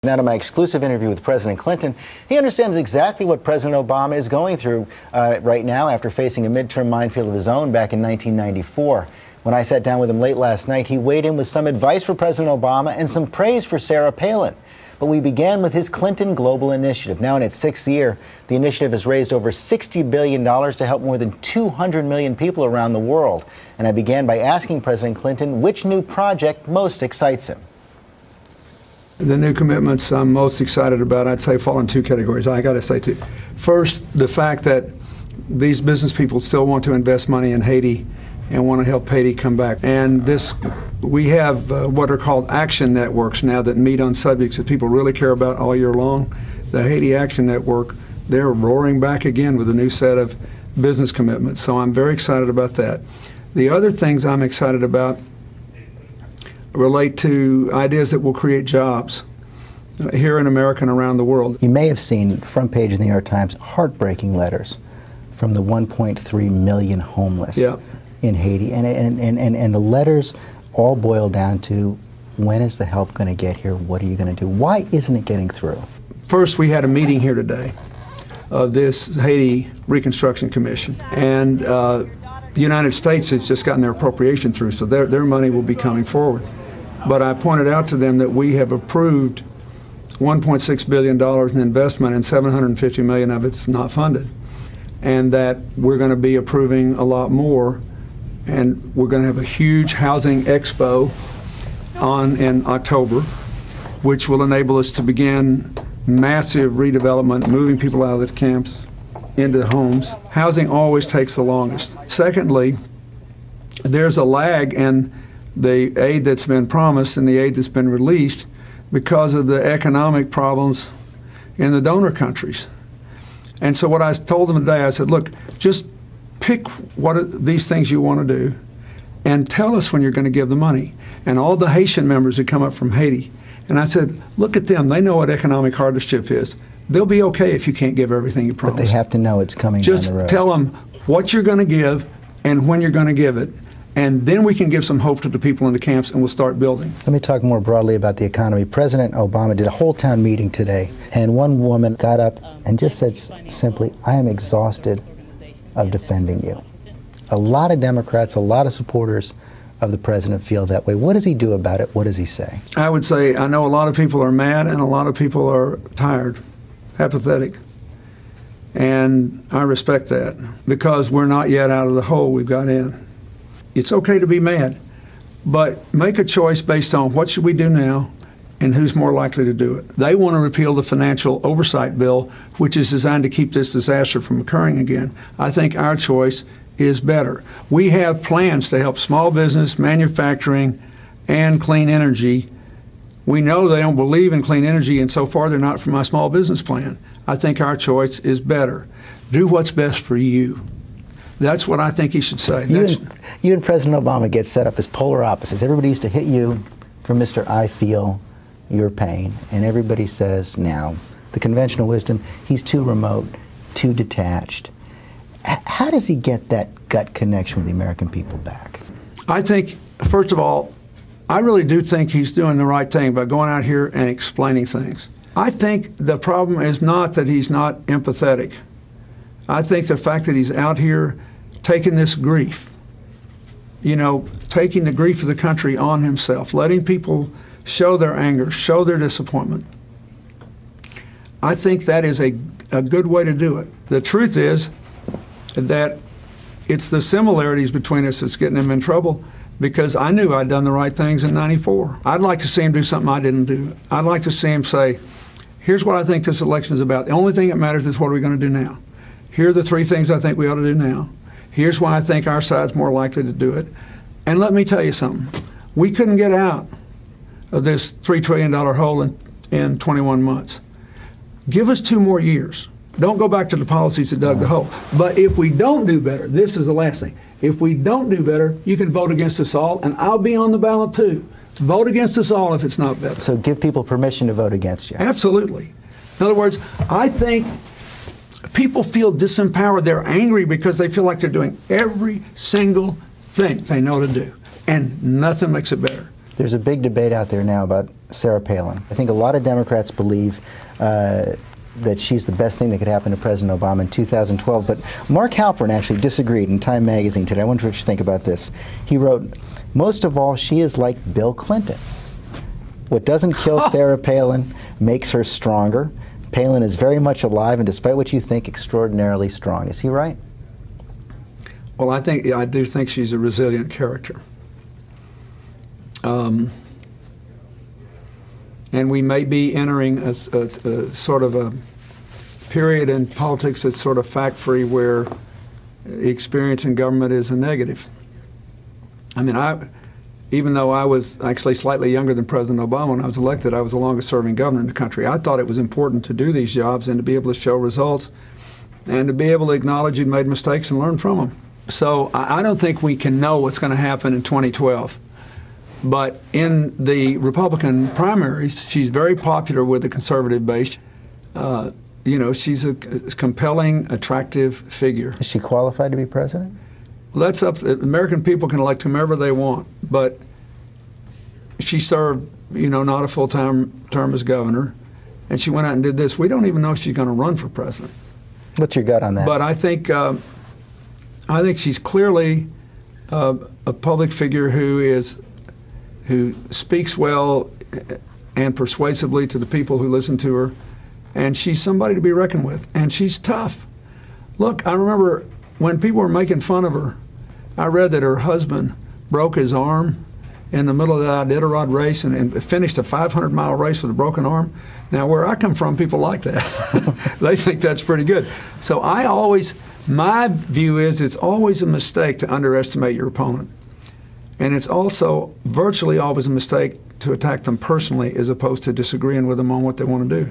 Now to my exclusive interview with President Clinton. He understands exactly what President Obama is going through right now after facing a midterm minefield of his own back in 1994. When I sat down with him late last night, he weighed in with some advice for President Obama and some praise for Sarah Palin. But we began with his Clinton Global Initiative. Now in its 6th year, the initiative has raised over $60 billion to help more than 200 million people around the world. And I began by asking President Clinton which new project most excites him. The new commitments I'm most excited about, I'd say, fall in 2 categories. I got to say 2. First, the fact that these business people still want to invest money in Haiti and want to help Haiti come back. And we have what are called action networks now that meet on subjects that people really care about all year long. The Haiti Action Network, they're roaring back again with a new set of business commitments. So I'm very excited about that. The other things I'm excited about relate to ideas that will create jobs here in America and around the world. You may have seen the front page of the New York Times, heartbreaking letters from the 1.3 million homeless in Haiti. And the letters all boil down to, when is the help going to get here? What are you going to do? Why isn't it getting through? First, we had a meeting here today of this Haiti Reconstruction Commission. And the United States has just gotten their appropriation through, so their money will be coming forward. But I pointed out to them that we have approved $1.6 billion in investment and $750 million of it's not funded. And that we're going to be approving a lot more. And we're going to have a huge housing expo in October, which will enable us to begin massive redevelopment, moving people out of the camps into homes. Housing always takes the longest. Secondly, there's a lag in the aid that's been promised and the aid that's been released because of the economic problems in the donor countries. And so what I told them today, I said, look, just pick what are these things you want to do and tell us when you're going to give the money. And all the Haitian members that come up from Haiti, and I said, look at them, they know what economic hardship is. They'll be okay if you can't give everything you promised. But they have to know it's coming down the road. Just tell them what you're going to give and when you're going to give it. And then we can give some hope to the people in the camps and we'll start building. Let me talk more broadly about the economy. President Obama did a whole town meeting today, and one woman got up and just said simply, I am exhausted of defending you. A lot of Democrats, a lot of supporters of the president feel that way. What does he do about it? What does he say? I would say I know a lot of people are mad and a lot of people are tired, apathetic. And I respect that because we're not yet out of the hole we've got in. It's okay to be mad, but make a choice based on what should we do now and who's more likely to do it. They want to repeal the financial oversight bill, which is designed to keep this disaster from occurring again. I think our choice is better. We have plans to help small business, manufacturing, and clean energy. We know they don't believe in clean energy, and so far they're not for my small business plan. I think our choice is better. Do what's best for you. That's what I think he should say. You and President Obama get set up as polar opposites. Everybody used to hit you for Mr. I feel your pain, and everybody says now, the conventional wisdom, he's too remote, too detached. How does he get that gut connection with the American people back? I think, first of all, I really do think he's doing the right thing by going out here and explaining things. I think the problem is not that he's not empathetic. I think the fact that he's out here taking this grief, taking the grief of the country on himself, letting people show their anger, show their disappointment. I think that is a good way to do it. The truth is that it's the similarities between us that's getting him in trouble, because I knew I'd done the right things in '94. I'd like to see him do something I didn't do. I'd like to see him say, here's what I think this election is about. The only thing that matters is what are we going to do now. Here are the 3 things I think we ought to do now. Here's why I think our side's more likely to do it. And let me tell you something. We couldn't get out of this $3 trillion hole in 21 months. Give us 2 more years. Don't go back to the policies that dug the hole. But if we don't do better, this is the last thing. If we don't do better, you can vote against us all, and I'll be on the ballot too. Vote against us all if it's not better. So give people permission to vote against you. Absolutely. In other words, I think people feel disempowered. They're angry because they feel like they're doing every single thing they know to do, and nothing makes it better. There's a big debate out there now about Sarah Palin. I think a lot of Democrats believe that she's the best thing that could happen to President Obama in 2012. But Mark Halperin actually disagreed in Time magazine today. I wonder what you think about this. He wrote, "Most of all, she is like Bill Clinton. What doesn't kill Sarah Palin makes her stronger. Palin is very much alive and, despite what you think, extraordinarily strong." Is he right? Well, I do think she's a resilient character. And we may be entering a sort of a period in politics that's sort of fact-free, where experience in government is a negative. I mean, even though I was actually slightly younger than President Obama when I was elected, I was the longest-serving governor in the country. I thought it was important to do these jobs and to be able to show results and to be able to acknowledge you'd made mistakes and learn from them. So I don't think we can know what's going to happen in 2012. But in the Republican primaries, she's very popular with the conservative base. You know, she's a compelling, attractive figure. Is she qualified to be president? Well, that's up. American people can elect whomever they want, but she served, you know, not a full-time term as governor, and she went out and did this. We don't even know if she's going to run for president. What's your gut on that? But I think she's clearly a public figure who speaks well and persuasively to the people who listen to her, and she's somebody to be reckoned with, and she's tough. Look, I remember when people were making fun of her, I read that her husband broke his arm in the middle of the Iditarod race and finished a 500-mile race with a broken arm. Now, where I come from, people like that. They think that's pretty good. So my view is it's always a mistake to underestimate your opponent. And it's also virtually always a mistake to attack them personally as opposed to disagreeing with them on what they want to do.